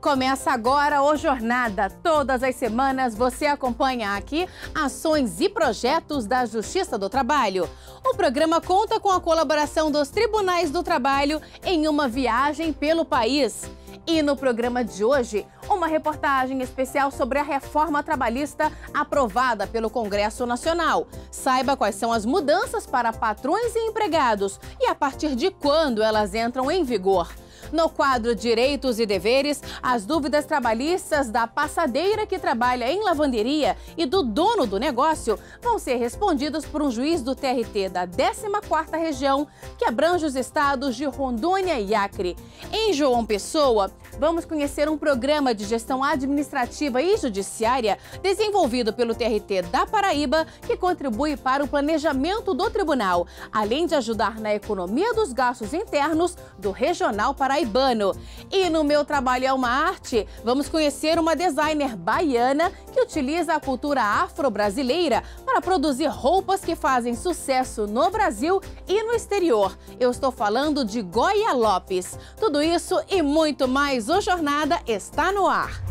Começa agora o Jornada. Todas as semanas você acompanha aqui ações e projetos da Justiça do Trabalho. O programa conta com a colaboração dos Tribunais do Trabalho em uma viagem pelo país. E no programa de hoje, uma reportagem especial sobre a reforma trabalhista aprovada pelo Congresso Nacional. Saiba quais são as mudanças para patrões e empregados e a partir de quando elas entram em vigor. No quadro Direitos e Deveres, as dúvidas trabalhistas da passadeira que trabalha em lavanderia e do dono do negócio vão ser respondidas por um juiz do TRT da 14ª Região, que abrange os estados de Rondônia e Acre. Em João Pessoa, vamos conhecer um programa de gestão administrativa e judiciária desenvolvido pelo TRT da Paraíba, que contribui para o planejamento do tribunal, além de ajudar na economia dos gastos internos do regional paraibano. E no Meu Trabalho é uma Arte, vamos conhecer uma designer baiana que utiliza a cultura afro-brasileira para produzir roupas que fazem sucesso no Brasil e no exterior. Eu estou falando de Goia Lopes. Tudo isso e muito mais, o Jornada está no ar.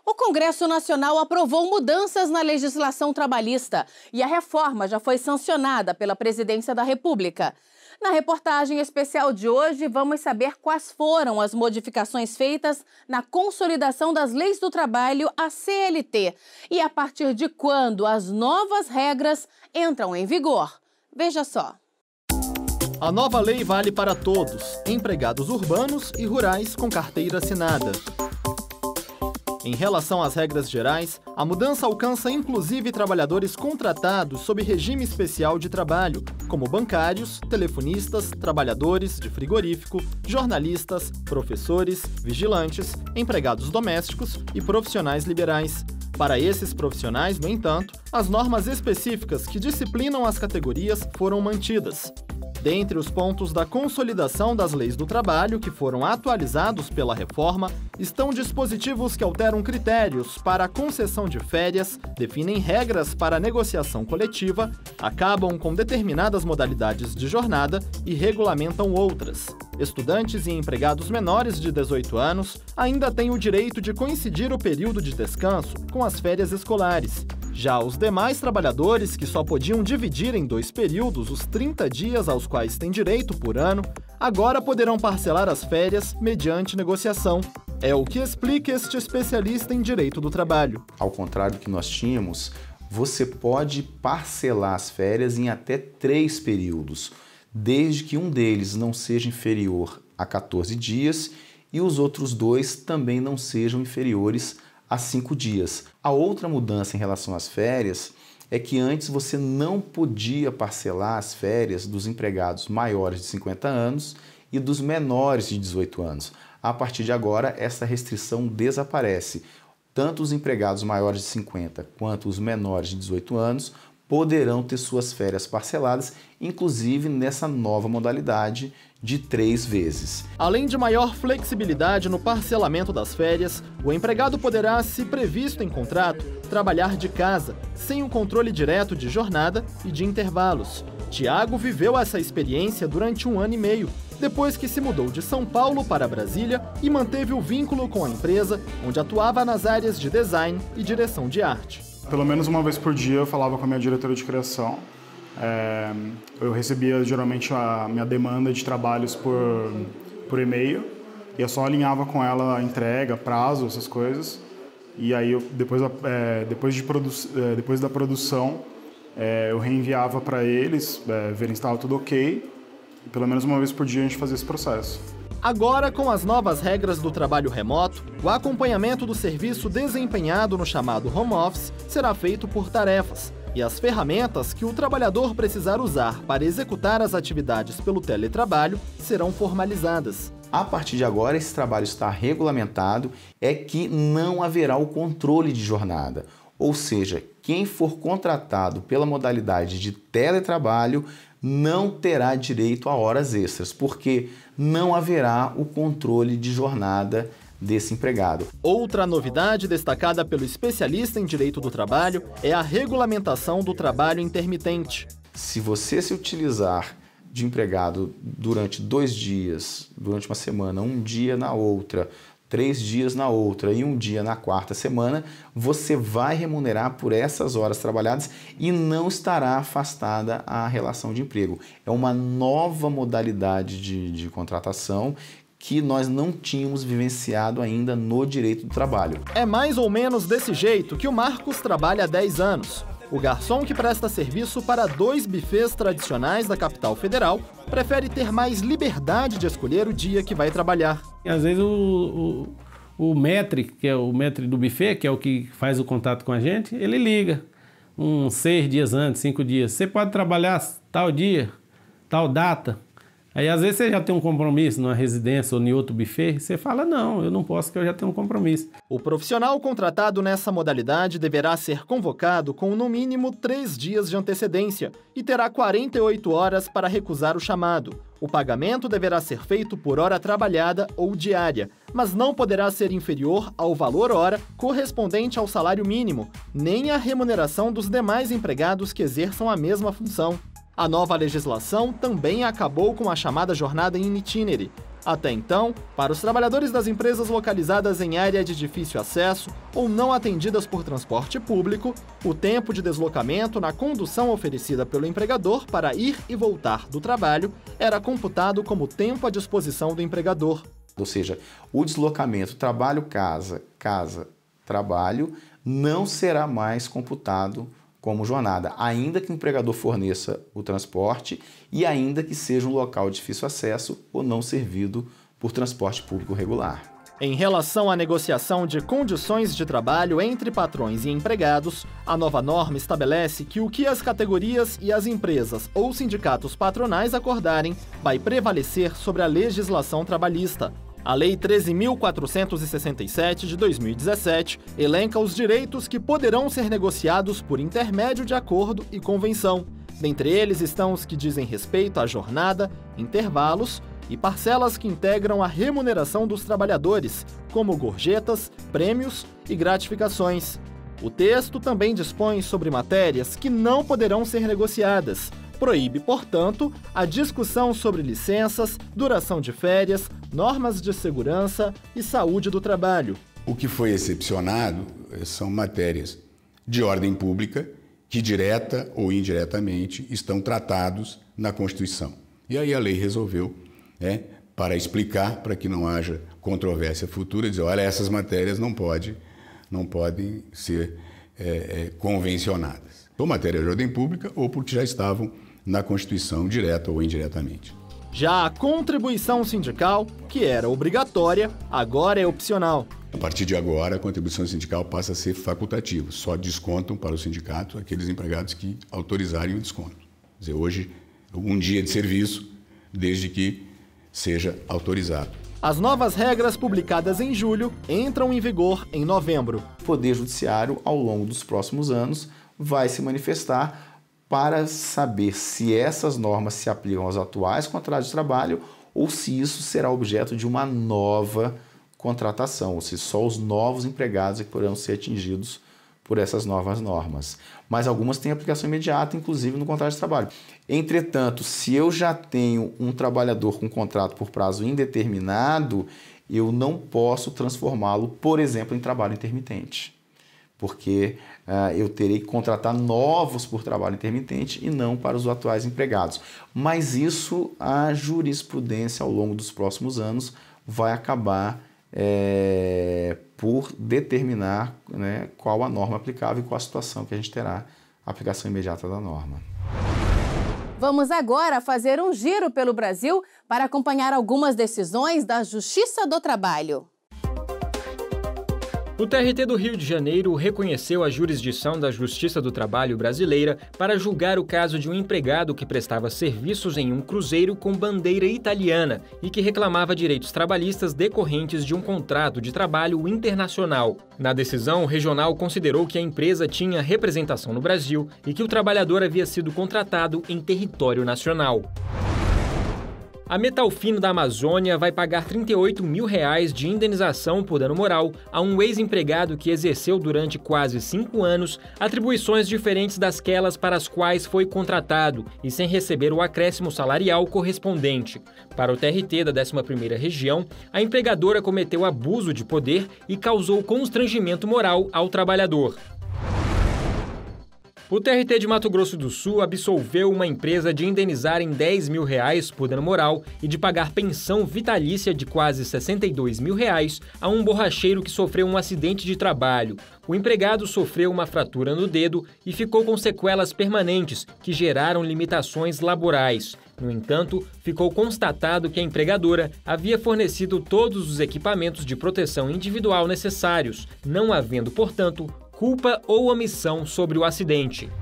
O Congresso Nacional aprovou mudanças na legislação trabalhista e a reforma já foi sancionada pela Presidência da República. Na reportagem especial de hoje, vamos saber quais foram as modificações feitas na Consolidação das Leis do Trabalho, a CLT, e a partir de quando as novas regras entram em vigor. Veja só. A nova lei vale para todos, empregados urbanos e rurais com carteira assinada. Em relação às regras gerais, a mudança alcança inclusive trabalhadores contratados sob regime especial de trabalho, como bancários, telefonistas, trabalhadores de frigorífico, jornalistas, professores, vigilantes, empregados domésticos e profissionais liberais. Para esses profissionais, no entanto, as normas específicas que disciplinam as categorias foram mantidas. Dentre os pontos da consolidação das leis do trabalho que foram atualizados pela reforma, estão dispositivos que alteram critérios para a concessão de férias, definem regras para a negociação coletiva, acabam com determinadas modalidades de jornada e regulamentam outras. Estudantes e empregados menores de 18 anos ainda têm o direito de coincidir o período de descanso com as férias escolares. Já os demais trabalhadores, que só podiam dividir em 2 períodos os 30 dias aos quais têm direito por ano, agora poderão parcelar as férias mediante negociação. É o que explica este especialista em direito do trabalho. Ao contrário do que nós tínhamos, você pode parcelar as férias em até 3 períodos, desde que um deles não seja inferior a 14 dias e os outros 2 também não sejam inferiores a 5 dias. A outra mudança em relação às férias é que antes você não podia parcelar as férias dos empregados maiores de 50 anos e dos menores de 18 anos. A partir de agora, essa restrição desaparece. Tanto os empregados maiores de 50 quanto os menores de 18 anos poderão ter suas férias parceladas, inclusive nessa nova modalidade de 3 vezes. Além de maior flexibilidade no parcelamento das férias, o empregado poderá, se previsto em contrato, trabalhar de casa, sem o controle direto de jornada e de intervalos. Tiago viveu essa experiência durante 1 ano e meio, depois que se mudou de São Paulo para Brasília e manteve o vínculo com a empresa, onde atuava nas áreas de design e direção de arte. Pelo menos uma vez por dia eu falava com a minha diretora de criação. Eu recebia geralmente a minha demanda de trabalhos por e-mail e eu só alinhava com ela a entrega, prazo, essas coisas. E aí depois da produção eu reenviava para eles, verem se estava tudo ok. E pelo menos uma vez por dia a gente fazia esse processo. Agora, com as novas regras do trabalho remoto, o acompanhamento do serviço desempenhado no chamado home office será feito por tarefas, e as ferramentas que o trabalhador precisar usar para executar as atividades pelo teletrabalho serão formalizadas. A partir de agora, esse trabalho está regulamentado, é que não haverá o controle de jornada. Ou seja, quem for contratado pela modalidade de teletrabalho não terá direito a horas extras, porque não haverá o controle de jornada desse empregado. Outra novidade destacada pelo especialista em direito do trabalho é a regulamentação do trabalho intermitente. Se você se utilizar de empregado durante 2 dias, durante uma semana, 1 dia na outra, 3 dias na outra e 1 dia na quarta semana, você vai remunerar por essas horas trabalhadas e não estará afastada a relação de emprego. É uma nova modalidade de contratação que nós não tínhamos vivenciado ainda no direito do trabalho. É mais ou menos desse jeito que o Marcos trabalha há 10 anos. O garçom que presta serviço para 2 bufês tradicionais da capital federal prefere ter mais liberdade de escolher o dia que vai trabalhar. Às vezes o maître, que é o maître do buffet, que é o que faz o contato com a gente, ele liga uns 6 dias antes, 5 dias. Você pode trabalhar tal dia, tal data. Aí às vezes você já tem um compromisso numa residência ou em outro buffet, você fala, não, eu não posso porque eu já tenho um compromisso. O profissional contratado nessa modalidade deverá ser convocado com no mínimo 3 dias de antecedência e terá 48 horas para recusar o chamado. O pagamento deverá ser feito por hora trabalhada ou diária, mas não poderá ser inferior ao valor hora correspondente ao salário mínimo, nem à remuneração dos demais empregados que exerçam a mesma função. A nova legislação também acabou com a chamada jornada in itinere. Até então, para os trabalhadores das empresas localizadas em área de difícil acesso ou não atendidas por transporte público, o tempo de deslocamento na condução oferecida pelo empregador para ir e voltar do trabalho era computado como tempo à disposição do empregador. Ou seja, o deslocamento trabalho-casa, casa-trabalho não será mais computado como jornada, ainda que o empregador forneça o transporte e ainda que seja um local de difícil acesso ou não servido por transporte público regular. Em relação à negociação de condições de trabalho entre patrões e empregados, a nova norma estabelece que o que as categorias e as empresas ou sindicatos patronais acordarem vai prevalecer sobre a legislação trabalhista. A Lei 13.467 de 2017 elenca os direitos que poderão ser negociados por intermédio de acordo e convenção. Dentre eles estão os que dizem respeito à jornada, intervalos e parcelas que integram a remuneração dos trabalhadores, como gorjetas, prêmios e gratificações. O texto também dispõe sobre matérias que não poderão ser negociadas. Proíbe, portanto, a discussão sobre licenças, duração de férias, normas de segurança e saúde do trabalho. O que foi excepcionado são matérias de ordem pública que, direta ou indiretamente, estão tratados na Constituição. E aí a lei resolveu, para explicar, para que não haja controvérsia futura, dizer, olha, essas matérias não podem ser convencionadas. Ou matéria de ordem pública ou porque já estavam na Constituição, direta ou indiretamente. Já a contribuição sindical, que era obrigatória, agora é opcional. A partir de agora, a contribuição sindical passa a ser facultativa. Só descontam para o sindicato aqueles empregados que autorizarem o desconto. Quer dizer, hoje, um dia de serviço, desde que seja autorizado. As novas regras publicadas em julho entram em vigor em novembro. O Poder Judiciário, ao longo dos próximos anos, vai se manifestar para saber se essas normas se aplicam aos atuais contratos de trabalho ou se isso será objeto de uma nova contratação, ou se só os novos empregados poderão ser atingidos por essas novas normas. Mas algumas têm aplicação imediata, inclusive no contrato de trabalho. Entretanto, se eu já tenho um trabalhador com contrato por prazo indeterminado, eu não posso transformá-lo, por exemplo, em trabalho intermitente, porque eu terei que contratar novos por trabalho intermitente e não para os atuais empregados. Mas isso, a jurisprudência ao longo dos próximos anos vai acabar por determinar, qual a norma aplicável e qual a situação que a gente terá a aplicação imediata da norma. Vamos agora fazer um giro pelo Brasil para acompanhar algumas decisões da Justiça do Trabalho. O TRT do Rio de Janeiro reconheceu a jurisdição da Justiça do Trabalho brasileira para julgar o caso de um empregado que prestava serviços em um cruzeiro com bandeira italiana e que reclamava direitos trabalhistas decorrentes de um contrato de trabalho internacional. Na decisão, o regional considerou que a empresa tinha representação no Brasil e que o trabalhador havia sido contratado em território nacional. A Metalfino da Amazônia vai pagar R$ 38 mil de indenização por dano moral a um ex-empregado que exerceu durante quase 5 anos atribuições diferentes dasquelas para as quais foi contratado e sem receber o acréscimo salarial correspondente. Para o TRT da 11ª Região, a empregadora cometeu abuso de poder e causou constrangimento moral ao trabalhador. O TRT de Mato Grosso do Sul absolveu uma empresa de indenizar em R$ 10 mil por dano moral e de pagar pensão vitalícia de quase R$ 62 mil a um borracheiro que sofreu um acidente de trabalho. O empregado sofreu uma fratura no dedo e ficou com sequelas permanentes que geraram limitações laborais. No entanto, ficou constatado que a empregadora havia fornecido todos os equipamentos de proteção individual necessários, não havendo, portanto, culpa ou omissão sobre o acidente.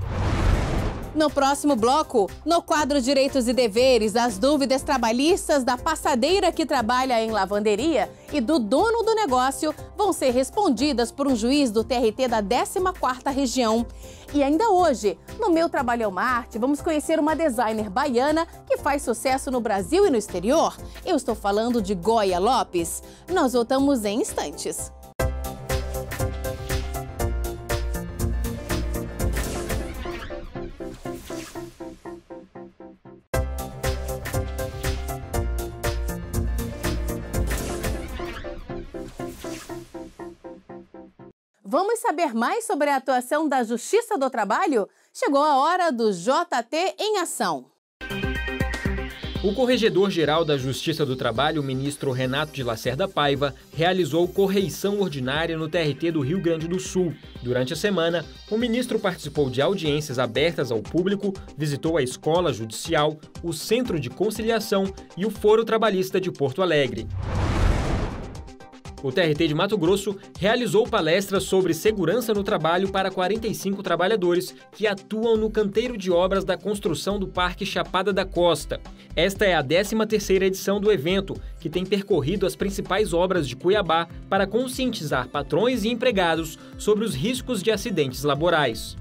No próximo bloco, no quadro Direitos e Deveres, as dúvidas trabalhistas da passadeira que trabalha em lavanderia e do dono do negócio vão ser respondidas por um juiz do TRT da 14ª Região. E ainda hoje, no Meu Trabalho é uma Arte, vamos conhecer uma designer baiana que faz sucesso no Brasil e no exterior. Eu estou falando de Goia Lopes. Nós voltamos em instantes. Vamos saber mais sobre a atuação da Justiça do Trabalho? Chegou a hora do JT em ação. O Corregedor-Geral da Justiça do Trabalho, o ministro Renato de Lacerda Paiva, realizou correição ordinária no TRT do Rio Grande do Sul. Durante a semana, o ministro participou de audiências abertas ao público, visitou a Escola Judicial, o Centro de Conciliação e o Foro Trabalhista de Porto Alegre. O TRT de Mato Grosso realizou palestras sobre segurança no trabalho para 45 trabalhadores que atuam no canteiro de obras da construção do Parque Chapada da Costa. Esta é a 13ª edição do evento, que tem percorrido as principais obras de Cuiabá para conscientizar patrões e empregados sobre os riscos de acidentes laborais.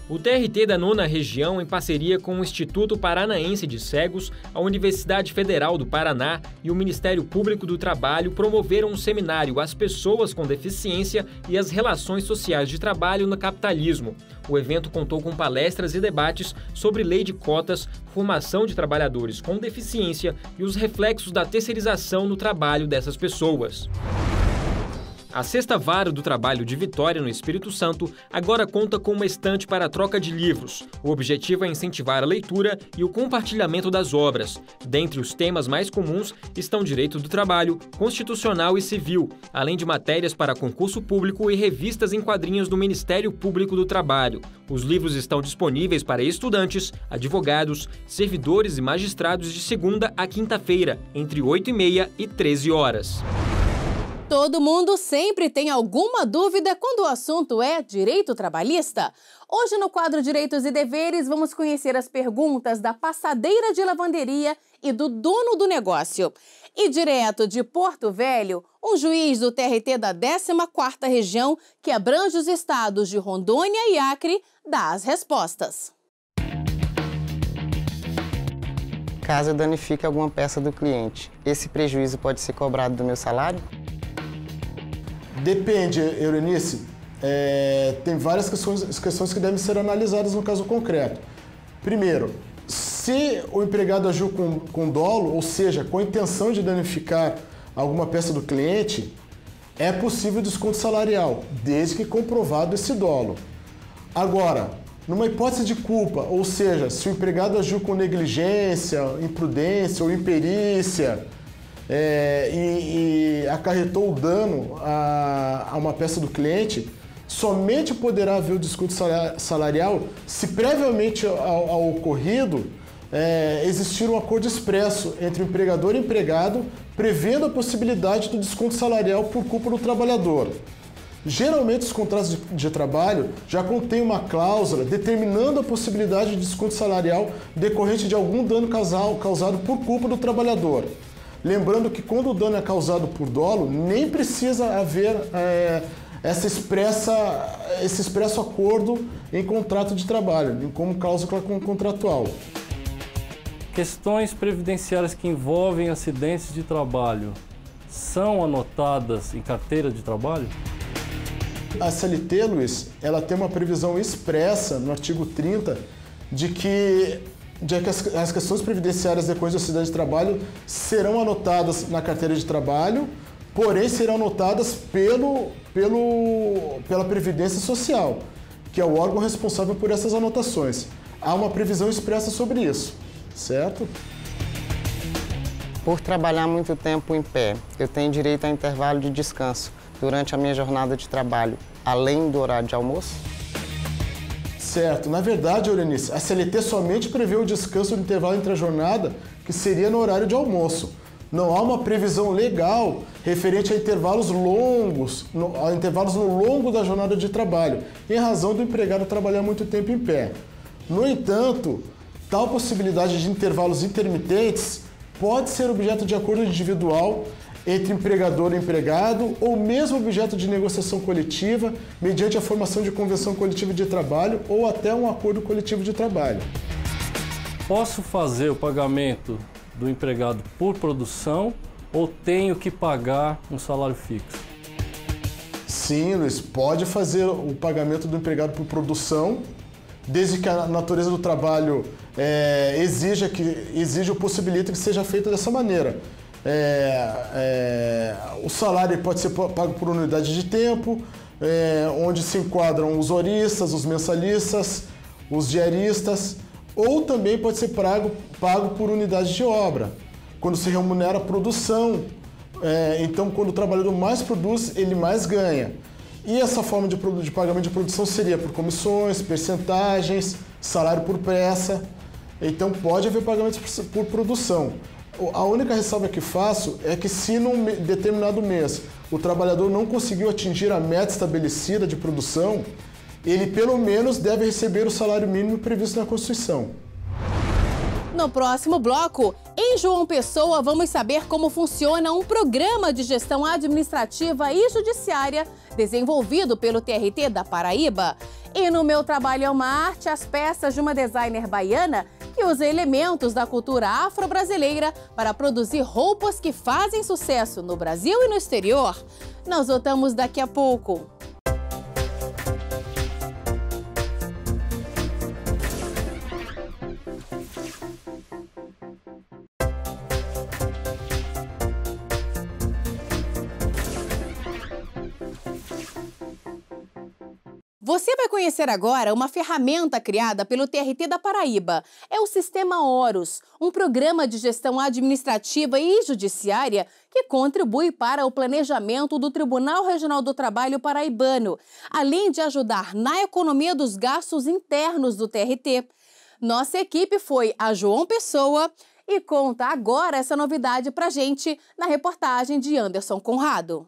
O TRT da 9ª Região, em parceria com o Instituto Paranaense de Cegos, a Universidade Federal do Paraná e o Ministério Público do Trabalho promoveram um seminário às pessoas com deficiência e as relações sociais de trabalho no capitalismo. O evento contou com palestras e debates sobre lei de cotas, formação de trabalhadores com deficiência e os reflexos da terceirização no trabalho dessas pessoas. A 6ª Vara do Trabalho de Vitória, no Espírito Santo, agora conta com uma estante para a troca de livros. O objetivo é incentivar a leitura e o compartilhamento das obras. Dentre os temas mais comuns estão direito do trabalho, constitucional e civil, além de matérias para concurso público e revistas em quadrinhos do Ministério Público do Trabalho. Os livros estão disponíveis para estudantes, advogados, servidores e magistrados de segunda a quinta-feira, entre 8h30 e 13 horas. Todo mundo sempre tem alguma dúvida quando o assunto é direito trabalhista? Hoje, no quadro Direitos e Deveres, vamos conhecer as perguntas da passadeira de lavanderia e do dono do negócio. E direto de Porto Velho, um juiz do TRT da 14ª Região, que abrange os estados de Rondônia e Acre, dá as respostas. Caso eu danifique alguma peça do cliente, esse prejuízo pode ser cobrado do meu salário? Depende, Eurenice. Tem várias questões que devem ser analisadas no caso concreto. Primeiro, se o empregado agiu com dolo, ou seja, com a intenção de danificar alguma peça do cliente, é possível desconto salarial, desde que comprovado esse dolo. Agora, numa hipótese de culpa, ou seja, se o empregado agiu com negligência, imprudência ou imperícia, e acarretou o dano a uma peça do cliente, somente poderá haver o desconto salarial se previamente ao ocorrido existir um acordo expresso entre o empregador e o empregado, prevendo a possibilidade do desconto salarial por culpa do trabalhador. Geralmente os contratos de trabalho já contêm uma cláusula determinando a possibilidade de desconto salarial decorrente de algum dano causado por culpa do trabalhador. Lembrando que quando o dano é causado por dolo, nem precisa haver esse expresso acordo em contrato de trabalho, como cláusula contratual. Questões previdenciárias que envolvem acidentes de trabalho são anotadas em carteira de trabalho? A CLT, Luiz, ela tem uma previsão expressa no artigo 30 de que as questões previdenciárias depois do acidente de trabalho serão anotadas na carteira de trabalho, porém serão anotadas pela Previdência Social, que é o órgão responsável por essas anotações. Há uma previsão expressa sobre isso, certo? Por trabalhar muito tempo em pé, eu tenho direito a intervalo de descanso durante a minha jornada de trabalho, além do horário de almoço? Certo. Na verdade, Euridice, a CLT somente prevê o descanso do intervalo entre a jornada, que seria no horário de almoço. Não há uma previsão legal referente a intervalos longos, a intervalos no longo da jornada de trabalho, em razão do empregado trabalhar muito tempo em pé. No entanto, tal possibilidade de intervalos intermitentes pode ser objeto de acordo individual entre empregador e empregado, ou mesmo objeto de negociação coletiva, mediante a formação de convenção coletiva de trabalho ou até um acordo coletivo de trabalho. Posso fazer o pagamento do empregado por produção ou tenho que pagar um salário fixo? Sim, Luiz, pode fazer o pagamento do empregado por produção, desde que a natureza do trabalho exija ou possibilite que seja feito dessa maneira. O salário pode ser pago por unidade de tempo, onde se enquadram os horistas, os mensalistas, os diaristas, ou também pode ser pago por unidade de obra, quando se remunera a produção. Então, quando o trabalhador mais produz, ele mais ganha. E essa forma de pagamento de produção seria por comissões, percentagens, salário por peça. Então, pode haver pagamento por produção. A única ressalva que faço é que se num determinado mês o trabalhador não conseguiu atingir a meta estabelecida de produção, ele pelo menos deve receber o salário mínimo previsto na Constituição. No próximo bloco, em João Pessoa, vamos saber como funciona um programa de gestão administrativa e judiciária desenvolvido pelo TRT da Paraíba. E no Meu Trabalho é uma Arte, as peças de uma designer baiana que usa elementos da cultura afro-brasileira para produzir roupas que fazem sucesso no Brasil e no exterior. Nós voltamos daqui a pouco. Você vai conhecer agora uma ferramenta criada pelo TRT da Paraíba. É o Sistema Horus, um programa de gestão administrativa e judiciária que contribui para o planejamento do Tribunal Regional do Trabalho paraibano, além de ajudar na economia dos gastos internos do TRT. Nossa equipe foi a João Pessoa e conta agora essa novidade pra gente na reportagem de Anderson Conrado.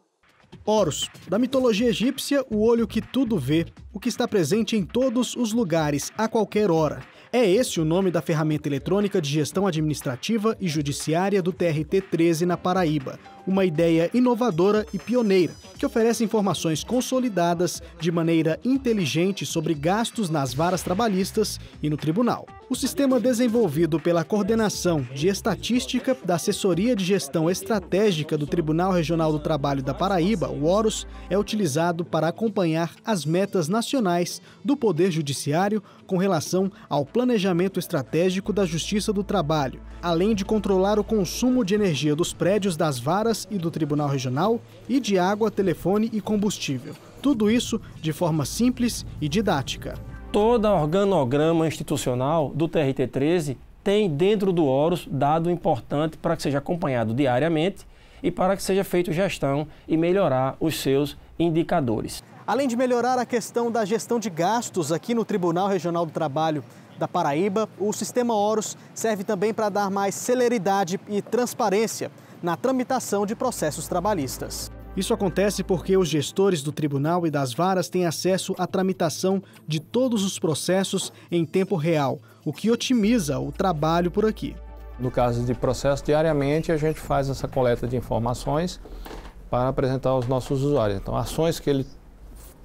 Horus, da mitologia egípcia, o olho que tudo vê, o que está presente em todos os lugares, a qualquer hora. É esse o nome da ferramenta eletrônica de gestão administrativa e judiciária do TRT-13 na Paraíba. Uma ideia inovadora e pioneira, que oferece informações consolidadas de maneira inteligente sobre gastos nas varas trabalhistas e no tribunal. O sistema desenvolvido pela Coordenação de Estatística da Assessoria de Gestão Estratégica do Tribunal Regional do Trabalho da Paraíba, o Horus, é utilizado para acompanhar as metas nacionais do Poder Judiciário com relação ao planejamento estratégico da Justiça do Trabalho, além de controlar o consumo de energia dos prédios das varas e do Tribunal Regional e de água, telefone e combustível. Tudo isso de forma simples e didática. Todo organograma institucional do TRT-13 tem dentro do Horus dado importante para que seja acompanhado diariamente e para que seja feita gestão e melhorar os seus indicadores. Além de melhorar a questão da gestão de gastos aqui no Tribunal Regional do Trabalho da Paraíba, o Sistema Horus serve também para dar mais celeridade e transparência na tramitação de processos trabalhistas. Isso acontece porque os gestores do tribunal e das varas têm acesso à tramitação de todos os processos em tempo real, o que otimiza o trabalho por aqui. No caso de processo, diariamente a gente faz essa coleta de informações para apresentar aos nossos usuários. Então, ações que ele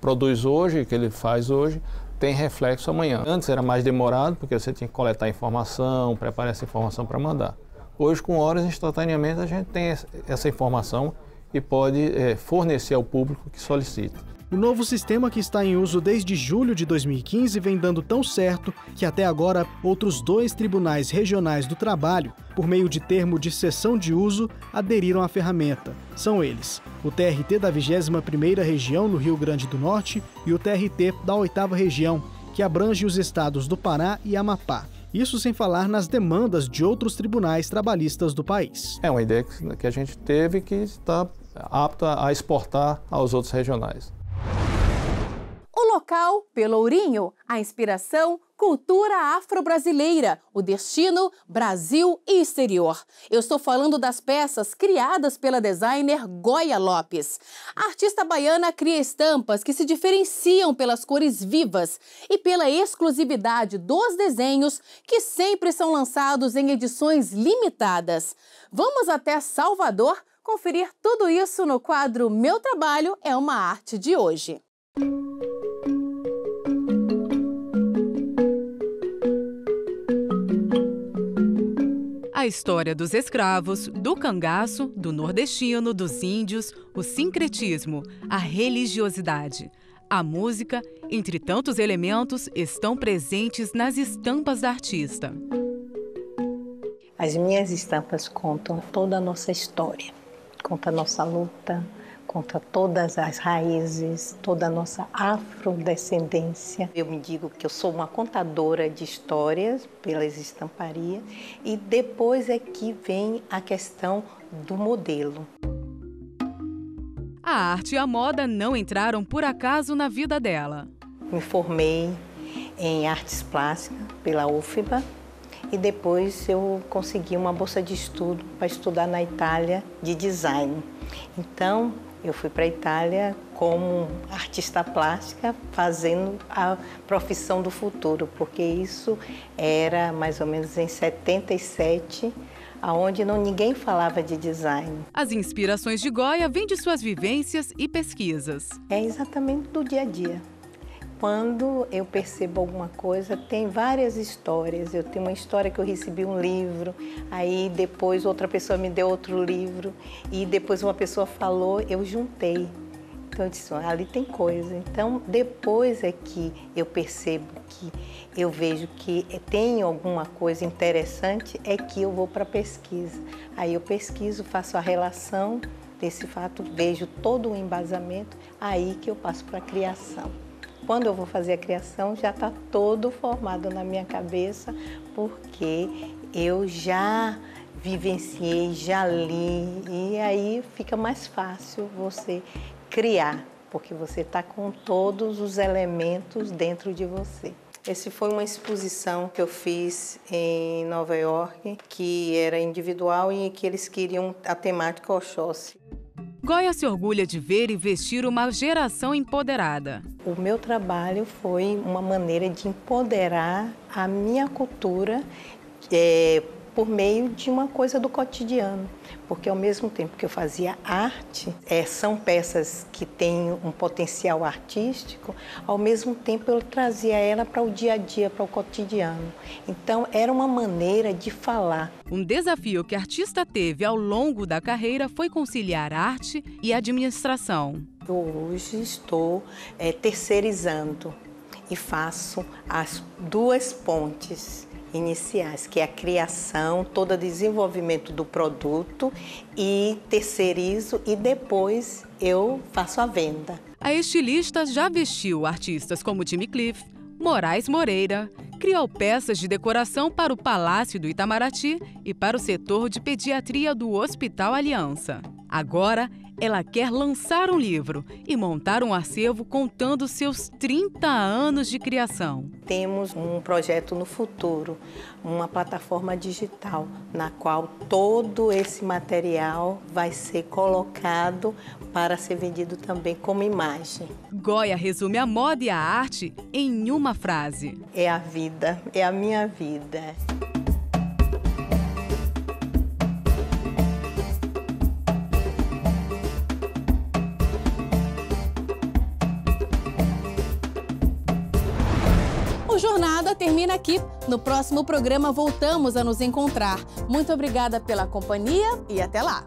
produz hoje, que ele faz hoje, tem reflexo amanhã. Antes era mais demorado, porque você tinha que coletar informação, preparar essa informação para mandar. Hoje, com horas, instantaneamente, a gente tem essa informação e pode fornecer ao público que solicita. O novo sistema, que está em uso desde julho de 2015, vem dando tão certo que até agora outros 2 tribunais regionais do trabalho, por meio de termo de cessão de uso, aderiram à ferramenta. São eles: o TRT da 21ª Região no Rio Grande do Norte e o TRT da 8ª Região, que abrange os estados do Pará e Amapá. Isso sem falar nas demandas de outros tribunais trabalhistas do país. É uma ideia que a gente teve que está apta a exportar aos outros regionais. O local, Pelourinho, a inspiração, cultura afro-brasileira, o destino, Brasil e exterior. Eu estou falando das peças criadas pela designer Goya Lopes. A artista baiana cria estampas que se diferenciam pelas cores vivas e pela exclusividade dos desenhos, que sempre são lançados em edições limitadas. Vamos até Salvador conferir tudo isso no quadro Meu Trabalho é uma Arte de hoje. A história dos escravos, do cangaço, do nordestino, dos índios, o sincretismo, a religiosidade, a música, entre tantos elementos, estão presentes nas estampas da artista. As minhas estampas contam toda a nossa história, conta a nossa luta, conta todas as raízes, toda a nossa afrodescendência. Eu me digo que eu sou uma contadora de histórias pelas estamparias e depois é que vem a questão do modelo. A arte e a moda não entraram por acaso na vida dela. Me formei em artes plásticas pela UFBA e depois eu consegui uma bolsa de estudo para estudar na Itália de design. Então, eu fui para a Itália como artista plástica, fazendo a profissão do futuro, porque isso era mais ou menos em 77, onde ninguém falava de design. As inspirações de Goya vêm de suas vivências e pesquisas. É exatamente do dia a dia. Quando eu percebo alguma coisa, tem várias histórias. Eu tenho uma história que eu recebi um livro, aí depois outra pessoa me deu outro livro, e depois uma pessoa falou, eu juntei. Então eu disse, ali tem coisa. Então depois é que eu percebo que eu vejo que tem alguma coisa interessante, é que eu vou para a pesquisa. Aí eu pesquiso, faço a relação desse fato, vejo todo o embasamento, aí que eu passo para a criação. Quando eu vou fazer a criação, já está todo formado na minha cabeça, porque eu já vivenciei, já li, e aí fica mais fácil você criar, porque você está com todos os elementos dentro de você. Essa foi uma exposição que eu fiz em Nova York, que era individual e que eles queriam a temática Oxóssi. Goya se orgulha de ver e vestir uma geração empoderada. O meu trabalho foi uma maneira de empoderar a minha cultura por meio de uma coisa do cotidiano. Porque ao mesmo tempo que eu fazia arte, são peças que têm um potencial artístico, ao mesmo tempo eu trazia ela para o dia a dia, para o cotidiano. Então era uma maneira de falar. Um desafio que a artista teve ao longo da carreira foi conciliar arte e administração. Eu hoje estou terceirizando e faço as 2 pontes iniciais, que é a criação, todo o desenvolvimento do produto, e terceirizo e depois eu faço a venda. A estilista já vestiu artistas como Jimmy Cliff, Moraes Moreira, criou peças de decoração para o Palácio do Itamaraty e para o setor de pediatria do Hospital Aliança. Agora, ela quer lançar um livro e montar um acervo contando seus 30 anos de criação. Temos um projeto no futuro, uma plataforma digital, na qual todo esse material vai ser colocado para ser vendido também como imagem. Goya resume a moda e a arte em uma frase. É a vida, é a minha vida. O Jornada termina aqui. No próximo programa voltamos a nos encontrar. Muito obrigada pela companhia e até lá!